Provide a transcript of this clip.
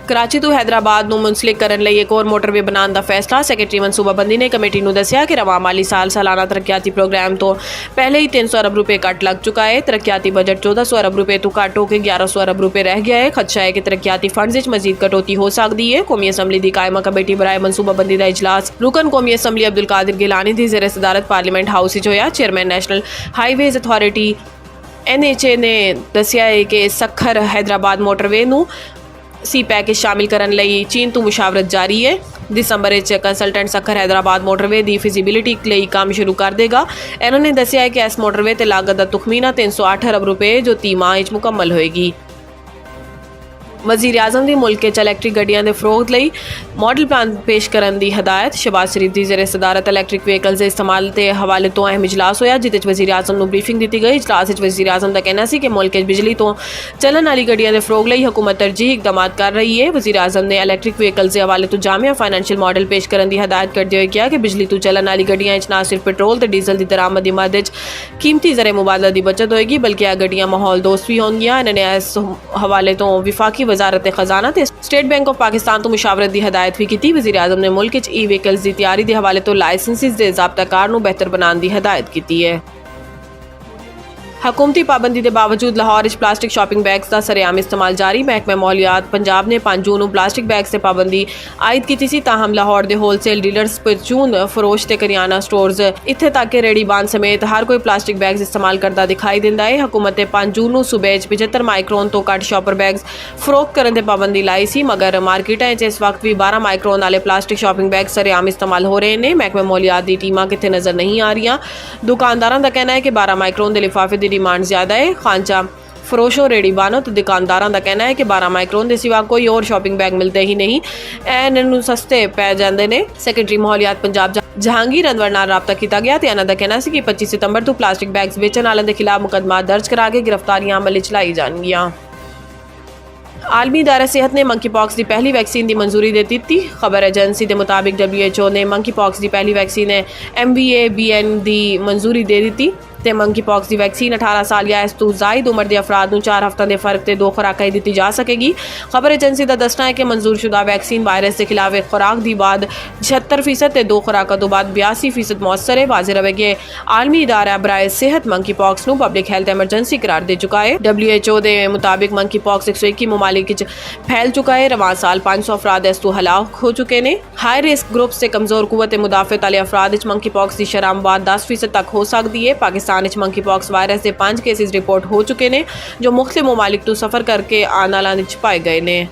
कराची तो हैदराबाद ਨੂੰ ਮੁੰਸਲਿਕ ਕਰਨ ਲਈ ਇੱਕ ਹੋਰ ਮੋਟਰਵੇ ਬਣਾਉਣ ਦਾ ਫੈਸਲਾ। ਸੈਕਟਰੀ ਮਨਸੂਬਾਬੰਦੀ ਨੇ ਕਮੇਟੀ ਨੂੰ ਦੱਸਿਆ ਕਿ ਰਵਾਂ ਮਾਲੀ ਸਾਲ ਸਾਲਾਨਾ ਤਰੱਕੀਆਤੀ ਪ੍ਰੋਗਰਾਮ ਤੋਂ ਪਹਿਲੇ ਹੀ 300 ਅਰਬ रुपए ਕੱਟ ਲੱਗ ਚੁੱਕਾ ਹੈ। ਤਰੱਕੀਆਤੀ ਬਜਟ 1400 ਅਰਬ रुपए ਤੋਂ ਘੱਟ ਹੋ ਕੇ 1100 ਅਰਬ रुपए ਰਹਿ ਗਿਆ ਹੈ। ਖਦਸ਼ਾ ਹੈ ਕਿ ਤਰੱਕੀਆਤੀ ਫੰਡਸ ਵਿੱਚ ਮਜ਼ੀਦ ਕਟੌਤੀ ਹੋ ਸਕਦੀ ਹੈ। ਕੌਮੀ ਅਸੈਂਬਲੀ ਦੀ ਕਾਇਮਾ ਕਮੇਟੀ ਬਰਾਏ ਮਨਸੂਬਾਬੰਦੀ ਦਾ ਇਜਲਾਸ ਰੁਕਨ ਕੌਮੀ ਅਸੈਂਬਲੀ ਅਬਦੁਲ ਕਾਦਰ ਗਿਲਾਨੀ ਦੀ ਜ਼ੇਰ ਸਦਾਰਤ ਪਾਰਲੀਮੈਂਟ ਹਾਊਸ ਵਿੱਚ ਹੋਇਆ। Chairman national highways authority NHA ਨੇ ਦੱਸਿਆ ਹੈ ਕਿ ਸਖਰ हैदराबाद मोटरवे ਨੂੰ सी पैकेज शामिल करने लई चीन तो मुशावरत जारी है। दिसंबर कंसलटेंट सखर हैदराबाद मोटरवे की फिजिबिलिटी लई काम शुरू कर देगा। इन्होंने दस्सिया है कि इस मोटरवे ते लागत दा तुखमीना 308 अरब रुपए जो 3 माह मुकम्मल होएगी। वज़ीर आज़म की मुल्क इलैक्ट्रिक गड्डियां दे फरोग लई मॉडल प्लान पेश करने की हदायत। शहबाज शरीफ की ज़ेर सदारत इलैक्ट्रिक व्हीकल्स के इस्तेमाल के हवाले तो अहम इजलास होया जिस वज़ीर आज़म को ब्रीफिंग दी गई। इजलास वज़ीर आज़म का कहना सी कि मुल्क बिजली तो चलन वाली गड्डियां दे फरोग लई हुकूमत तरजीही इकदाम कर रही है। वज़ीर आज़म ने इलैक्ट्रिक व्हीकल्स के हवाले तो जामिया फाइनेंशियल मॉडल पेश करने की हदायत करते हुए कहा कि बिजली तो चलन वाली गड्डियां ना सिर्फ पेट्रोल तो डीजल की दरामद की मद कीमती ज़रे मुबादला की बचत होएगी बल्कि यह गड्डियां माहौल दोस्त भी होंगियां। इन्होंने इस हवाले तो विफाकी वजारत खजाना स्टेट बैंक ऑफ पाकिस्तान तो मुशावरत की हदायत भी की। वज़ीर आज़म ने मुल्क ई व्हीकल्स की तैयारी के हवाले तो लाइसेंसिस के ज़ाब्ताकार नूं बेहतर बनाने की हदायत की है। हुकूमती पाबंदी के बावजूद लाहौर प्लास्टिक शॉपिंग बैग्स का सरेआम इस्तेमाल जारी। महकमा मौलियात पंजाब ने 5 जून को प्लास्टिक बैग्स से पाबंदी आयद की सी। ताहम लाहौर के होलसेल डीलर्स परचून फरोश ते करियाना स्टोर्स इत्थे तक के रेडीबान समेत हर कोई प्लास्टिक बैग्स इस्तेमाल करता दिखाई दिंदा है। हुकूमत ने 5 जून को सूबे 75 माइक्रोन तो घट शॉपर बैग्स फरोख्त करने ते पाबंदी लाई सी मगर मार्केटां इस वक्त भी 12 माइक्रोन वाले प्लास्टिक शॉपिंग बैग सरेआम इस्तेमाल हो रहे हैं। महकमा मौलियात की टीमां कित्थे नज़र नहीं आ रही। दुकानदारों का कहना है कि 12 माइक्रोन के लिफाफे डिमांड ज़्यादा है। खांचा फरोशों रेडीबानों तो दुकानदारों का कहना है कि 12 माइक्रोन के सिवा कोई और शॉपिंग बैग मिलते ही नहीं, इन्होंने सस्ते पै जाते हैं। सैकटरी माहौलियात पंजाब जहांगीर अनवर नाल राबता किया गया तो इन्हों का कहना है कि 25 सितंबर तो प्लास्टिक बैग्स बेचने वालों के खिलाफ मुकदमा दर्ज करा के गिरफ्तारियां अमल च लाई जाएंगियां। आलमी इदारा सेहत ने मंकी पॉक्स की पहली वैक्सीन की मंजूरी दे दी। खबर एजेंसी के मुताबिक WHO ने मंकी पॉक्स की पहली वैक्सीन MVA-BN की मंजूरी दे दी ते मंकी पॉक्स की वैक्सीन 18 साल या इस तो जायद उम्र के अफराद को 4 हफ्तों के फर्क से 2 खुराकें दी जा सकेगी। खबर एजेंसी का दसना है कि मंजूरशुदा वैक्सीन वायरस के खिलाफ एक खुराक की बाद 76% ते 2 खुराकों तो बाद 82% मौसर है। वाज़े रहे कि आलमी इदारा बराए सेहत मंकी पॉक्स को पब्लिक हैल्थ एमरजेंसी करार दे चुका है। WHO के मुताबिक मंकी पॉक्स 121 ममालिक फैल चुका है। रवां साल 500 अफराद इस तो हलाक हो चुके हैं। हाई रिस्क ग्रुप से कमज़ोर कुव्वत मुदाफ़त वाले अफराद मंकी पॉक्स की शरह बाद 10% तक हो सकती है। पाकिस्तान मंकी पॉक्स वायरस के 5 केसेस रिपोर्ट हो चुके हैं जो मुख्तलिफ ममालिक तो सफ़र करके आने वाले पाए गए हैं।